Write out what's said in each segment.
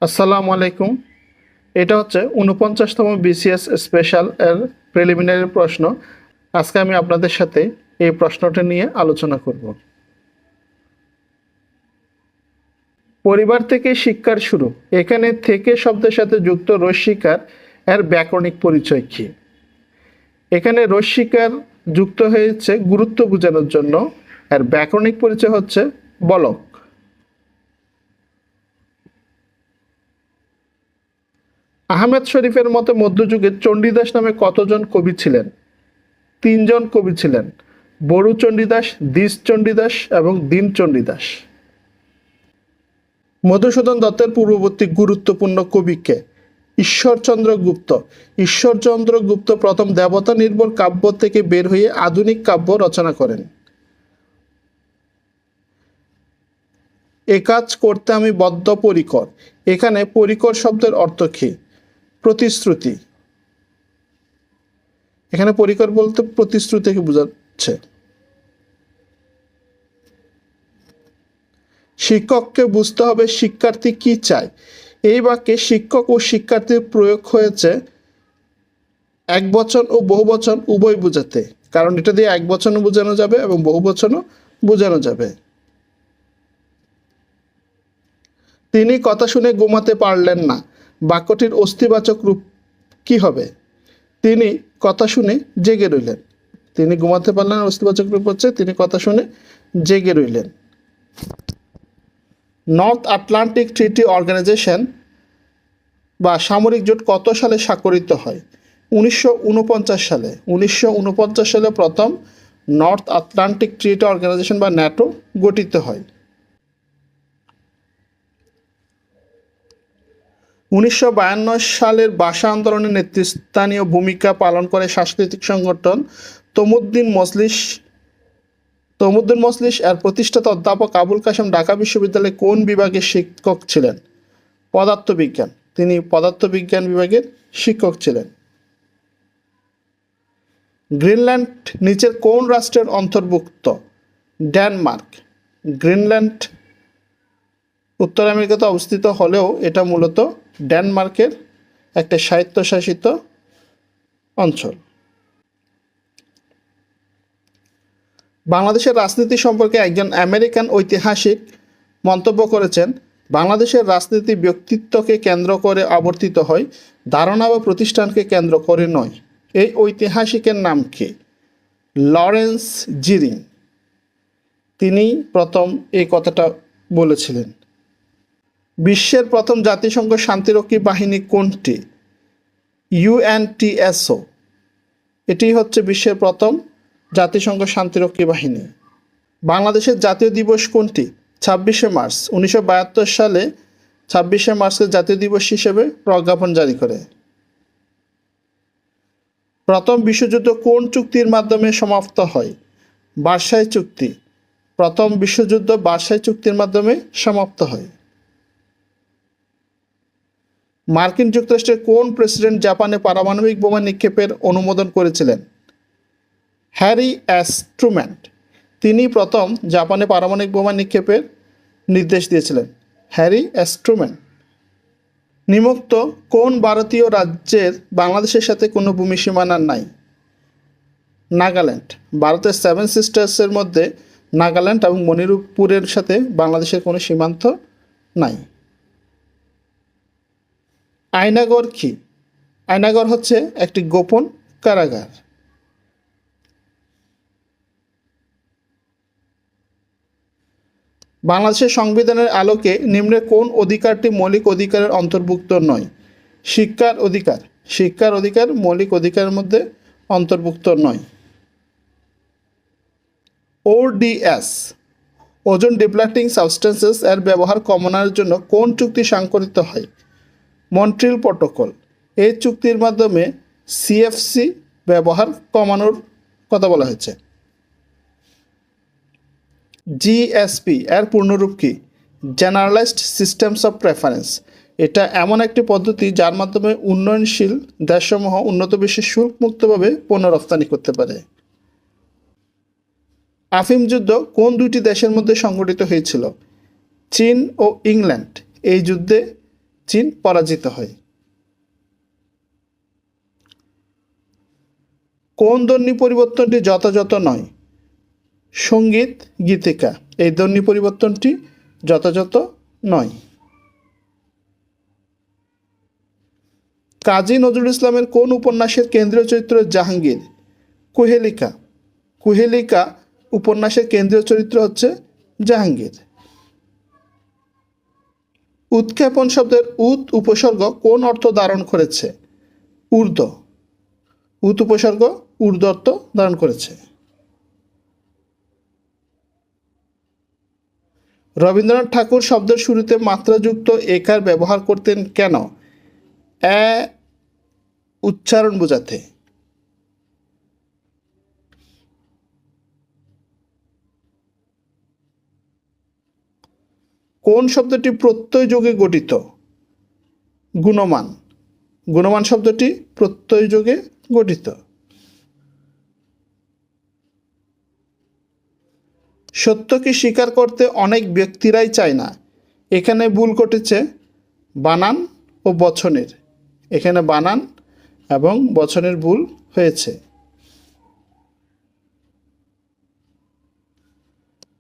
আসসালামু আলাইকুম। এটা হচ্ছে ৪৯তম বিসিএস স্পেশাল এর প্রিলিমিনারি প্রশ্ন। আজকে আমি আপনাদের সাথে এই প্রশ্নটা নিয়ে আলোচনা করব। পরিবার থেকে শিক্ষার শুরু, এখানে থেকে শব্দের সাথে যুক্ত রস্যিকার এর ব্যাকরণিক পরিচয় কি? এখানে রস্যিকার যুক্ত হয়েছে গুরুত্ব বোঝানোর জন্য, এর ব্যাকরণিক পরিচয় হচ্ছে বলক। আহমেদ শরীফের মতে মধ্যযুগে চণ্ডীদাস নামে কতজন কবি ছিলেন? ৩ জন কবি ছিলেন, বড়ু চণ্ডীদাস, দ্বিজ চণ্ডীদাস এবং দীন চণ্ডীদাস। মধুসূদন দত্তের পূর্ববর্তী গুরুত্বপূর্ণ কবি কে? ঈশ্বরচন্দ্র গুপ্ত। ঈশ্বরচন্দ্র গুপ্ত প্রথম দেবতা নির্ভর কাব্য থেকে বের হয়ে আধুনিক কাব্য রচনা করেন। এ কাজ করতে আমি বদ্ধপরিকর, এখানে পরিকর শব্দের অর্থ কি? প্রতিশ্রুতি। এখানে পরিকর বলতে প্রতিশ্রুতিকে বোঝাচ্ছে। শিক্ষককে বুঝতে হবে শিক্ষার্থী কি চায়। এই বাক্যে শিক্ষক ও শিক্ষার্থীর প্রয়োগ হয়েছে একবচন ও বহুবচন উভয় বোঝাতে, কারণ এটা দিয়ে একবচনও বোঝানো যাবে এবং বহুবচনও বোঝানো যাবে। তিনি কথা শুনে ঘুমাতে পারলেন না, বাক্যটির অস্তিবাচক রূপ কি হবে? তিনি কথা শুনে জেগে রইলেন। তিনি ঘুমাতে পারলেন, অস্তিবাচক রূপ হচ্ছে তিনি কথা শুনে জেগে রইলেন। নর্থ আটলান্টিক ট্রিটি অর্গানাইজেশন বা সামরিক জোট কত সালে স্বাক্ষরিত হয়? ১৯৪৯ সালে। ১৯৪৯ সালে প্রথম নর্থ আটলান্টিক ট্রিটি অর্গানাইজেশন বা ন্যাটো গঠিত হয়। ১৯৫২ সালের ভাষা আন্দোলনে নেতৃস্থানীয় ভূমিকা পালন করে সাংস্কৃতিক সংগঠন তমুদ্দিন মজলিস এর প্রতিষ্ঠাতা অধ্যাপক আবুল কাসেম ঢাকা বিশ্ববিদ্যালয়ে কোন বিভাগের শিক্ষক ছিলেন? পদার্থবিজ্ঞান। তিনি পদার্থবিজ্ঞান বিভাগের শিক্ষক ছিলেন। গ্রিনল্যান্ড নিচের কোন রাষ্ট্রের অন্তর্ভুক্ত? ডেনমার্ক। গ্রিনল্যান্ড উত্তর আমেরিকাতে অবস্থিত হলেও এটা মূলত ডেনমার্কের একটা স্বায়ত্তশাসিত অঞ্চল। বাংলাদেশের রাজনীতি সম্পর্কে একজন আমেরিকান ঐতিহাসিক মন্তব্য করেছেন, বাংলাদেশের রাজনীতি ব্যক্তিত্বকে কেন্দ্র করে আবর্তিত হয়, ধারণা বা প্রতিষ্ঠানকে কেন্দ্র করে নয়। এই ঐতিহাসিকের নাম কি? লরেন্স জিরিং। তিনি প্রথম এই কথাটা বলেছিলেন। বিশ্বের প্রথম জাতিসংঘ শান্তিরক্ষী বাহিনী কোনটি? ইউএনটিএসও। এটি হচ্ছে বিশ্বের প্রথম জাতিসংঘ শান্তিরক্ষী বাহিনী। বাংলাদেশের জাতীয় দিবস কোনটি? ২৬শে মার্চ। ১৯৭২ সালে ২৬শে মার্চকে জাতীয় দিবস হিসেবে প্রজ্ঞাপন জারি করে। প্রথম বিশ্বযুদ্ধ কোন চুক্তির মাধ্যমে সমাপ্ত হয়? ভার্সাই চুক্তি। প্রথম বিশ্বযুদ্ধ ভার্সাই চুক্তির মাধ্যমে সমাপ্ত হয়। মার্কিন যুক্তরাষ্ট্রের কোন প্রেসিডেন্ট জাপানে পারমাণবিক বোমা নিক্ষেপের অনুমোদন করেছিলেন? Harry S Truman. তিনি প্রথম জাপানে পারমাণবিক বোমা নিক্ষেপের নির্দেশ দিয়েছিলেন। Harry S Truman. নিম্নোক্ত কোন ভারতীয় রাজ্যের বাংলাদেশের সাথে কোনো ভূমি সীমানা নাই? নাগাল্যান্ড। ভারতের 7 সিস্টার্সের মধ্যে নাগাল্যান্ড এবং মণিপুরের সাথে বাংলাদেশের কোনো সীমান্ত নাই। আয়নাগর কি? আয়নাগর হচ্ছে একটি গোপন কারাগার। বাংলাদেশের সংবিধানের আলোকে নিম্নের কোন অধিকারটি মৌলিক অধিকারের অন্তর্ভুক্ত নয়? শিক্ষার অধিকার। শিক্ষার অধিকার মৌলিক অধিকারের মধ্যে অন্তর্ভুক্ত নয়। ওডিএস, ওজন ডিপ্লেটিং সাবস্টেন্সেস এর ব্যবহার কমানোর জন্য কোন চুক্তি স্বাক্ষরিত হয়? Montreal protocol. এই চুক্তির মাধ্যমে সিএফসি ব্যবহার কমানোর কথা বলা হয়েছে। জিএসপি এর পূর্ণরূপ কি? Generalised systems of preference. এটা এমন একটি পদ্ধতি যার মাধ্যমে উন্নয়নশীল দেশসমূহ উন্নত বিশ্বে শুল্কমুক্তভাবে পণ্য রপ্তানি করতে পারে। আফিম যুদ্ধ কোন দুইটি দেশের মধ্যে সংঘটিত হয়েছিল? চীন ও ইংল্যান্ড। এই যুদ্ধে চীন পরাজিত হয়। কোন ধ্বনি পরিবর্তনটি যথাযথ নয়? সঙ্গীত গীতিকা, এই ধ্বনি পরিবর্তনটি যথাযথ নয়। কাজী নজরুল ইসলামের কোন উপন্যাসের কেন্দ্রীয় চরিত্র জাহাঙ্গীর? কুহেলিকা। কুহেলিকা উপন্যাসের কেন্দ্রীয় চরিত্র হচ্ছে জাহাঙ্গীর। উৎক্ষেপণ শব্দের উৎ উপসর্গ কোন অর্থ ধারণ করেছে? ঊর্ধ্ব। উৎ উপসর্গ ঊর্ধ্ব অর্থ ধারণ করেছে। রবীন্দ্রনাথ ঠাকুর শব্দের শুরুতে মাত্রাযুক্ত একার ব্যবহার করতেন কেন? উচ্চারণ বোঝাতে। কোন শব্দটি প্রত্যয় যোগে গঠিত? গুণমান। গুণমান শব্দটি প্রত্যয় যোগে গঠিত। সত্যকে স্বীকার করতে অনেক ব্যক্তিরাই চায় না, এখানে ভুল ঘটেছে বানান ও বচনের। এখানে বানান এবং বচনের ভুল হয়েছে।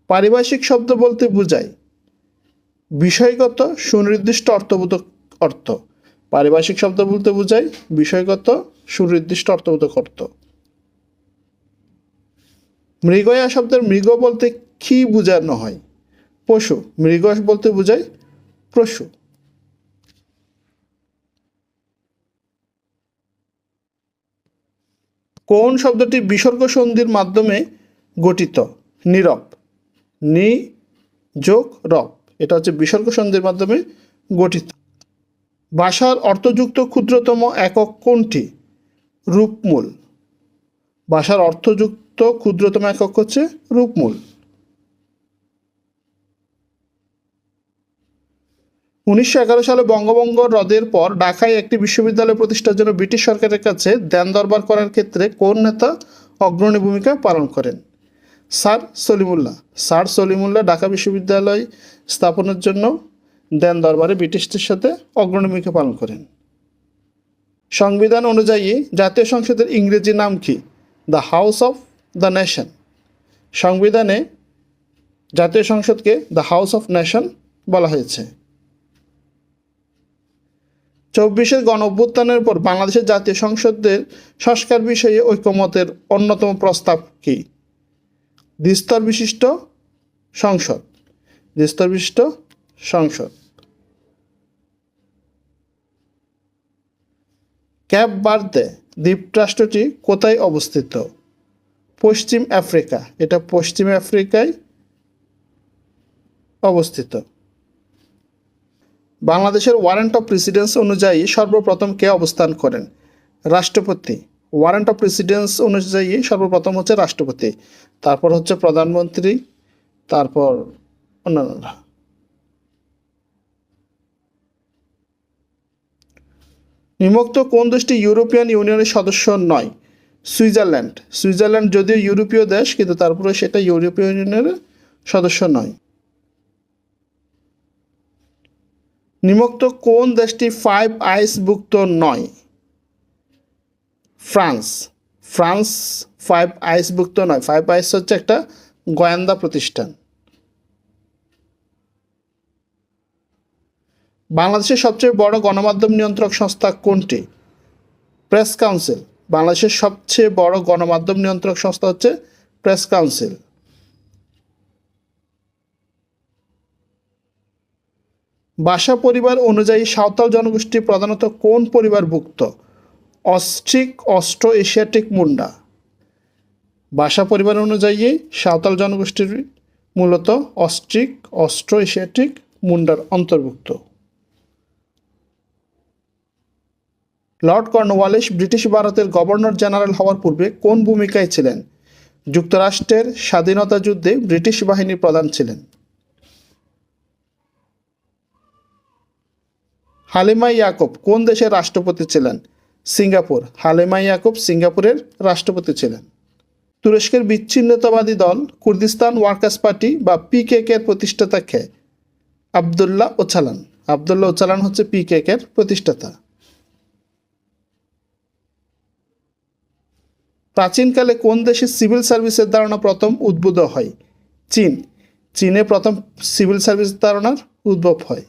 পারিভাষিক শব্দ বলতে বোঝায় বিষয়গত সুনির্দিষ্ট অর্থবোধক অর্থ। পারিভাষিক শব্দ বলতে বোঝায় বিষয়গত সুনির্দিষ্ট অর্থবোধক অর্থ। মৃগয়া শব্দের মৃগ বলতে কি বোঝানো হয়? পশু। মৃগ বলতে বোঝায় পশু। কোন শব্দটি বিসর্গ সন্ধির মাধ্যমে গঠিত? নীরব। নি যোগ রব, এটা হচ্ছে বিসর্গ সন্ধির মাধ্যমে গঠিত। ভাষার অর্থযুক্ত ক্ষুদ্রতম একক কোনটি? রূপমূল। ভাষার অর্থযুক্ত ক্ষুদ্রতম একক হচ্ছে রূপমূল। 1911 সালে বঙ্গভঙ্গ রদের পর ঢাকায় একটি বিশ্ববিদ্যালয় প্রতিষ্ঠার জন্য ব্রিটিশ সরকারের কাছে দেন দরবার করার ক্ষেত্রে কোন নেতা অগ্রণী ভূমিকা পালন করেন? স্যার সলিমুল্লাহ। স্যার সলিমুল্লাহ ঢাকা বিশ্ববিদ্যালয় স্থাপনের জন্য দেন দরবারে ব্রিটিশদের সাথে অগ্রণী ভূমিকা পালন করেন। সংবিধান অনুযায়ী জাতীয় সংসদের ইংরেজি নাম কি? The house of the nation. সংবিধানে জাতীয় সংসদকে দ্য হাউস অফ নেশন বলা হয়েছে। 24 গণ অভ্যুত্থানের পর বাংলাদেশের জাতীয় সংসদের সংস্কার বিষয়ে ঐকমত্যের অন্যতম প্রস্তাব কি? দ্বিস্তর বিশিষ্ট সংসদ। দ্বিস্তর বিশিষ্ট সংসদ। ক্যাপ ভার্দে দ্বীপরাষ্ট্রটি কোথায় অবস্থিত? পশ্চিম আফ্রিকা। এটা পশ্চিম আফ্রিকায় অবস্থিত। বাংলাদেশের ওয়ারেন্ট অফ প্রেসিডেন্স অনুযায়ী সর্বপ্রথম কে অবস্থান করেন? রাষ্ট্রপতি। ওয়ারেন্ট অফ প্রেসিডেন্স অনুযায়ী সর্বপ্রথম হচ্ছে রাষ্ট্রপতি, তারপর হচ্ছে প্রধানমন্ত্রী, তারপর অন্যান্যরা। নিম্নোক্ত কোন দেশটি ইউরোপিয়ান ইউনিয়নের সদস্য নয়? সুইজারল্যান্ড। সুইজারল্যান্ড যদিও ইউরোপীয় দেশ, কিন্তু তারপরে সেটা ইউরোপীয় ইউনিয়নের সদস্য নয়। নিম্নোক্ত কোন দেশটি 5 আইসভুক্ত নয়? ফ্রান্স। ফ্রান্স 5 আইসভুক্ত নয়। 5 আইস হচ্ছে একটা গোয়েন্দা প্রতিষ্ঠান। বাংলাদেশের সবচেয়ে বড় গণমাধ্যম নিয়ন্ত্রক সংস্থা কোনটি? Press council. বাংলাদেশের সবচেয়ে বড় গণমাধ্যম নিয়ন্ত্রক সংস্থা হচ্ছে প্রেস কাউন্সিল। ভাষা পরিবার অনুযায়ী সাঁওতাল জনগোষ্ঠী প্রধানত কোন পরিবারভুক্ত? Austric Austro Asiatic Munda. ভাষা পরিবার অনুযায়ী সাঁওতাল জনগোষ্ঠীর মূলত অস্ট্রিক অস্ট্রো এশিয়াটিক মুন্ডার অন্তর্ভুক্ত। লর্ড কর্নওয়ালিস ব্রিটিশ ভারতের গভর্নর জেনারেল হওয়ার পূর্বে কোন ভূমিকায় ছিলেন? যুক্তরাষ্ট্রের স্বাধীনতা যুদ্ধে ব্রিটিশ বাহিনীর প্রধান ছিলেন। হালিমা ইয়াকুব কোন দেশের রাষ্ট্রপতি ছিলেন? সিঙ্গাপুর। হালিমা ইয়াকুব সিঙ্গাপুরের রাষ্ট্রপতি ছিলেন। তুরস্কের বিচ্ছিন্নতাবাদী দল কুর্দিস্তান ওয়ার্কার্স পার্টি বা পিকেকে এর প্রতিষ্ঠাতা কে? আবদুল্লাহ ওচালান। আবদুল্লাহ ওচালান হচ্ছে পিকেক এর প্রতিষ্ঠাতা। প্রাচীনকালে কোন দেশে সিভিল সার্ভিসের ধারণা প্রথম উদ্ভূত হয়? চীন। চীনে প্রথম সিভিল সার্ভিস ধারণার উদ্ভব হয়।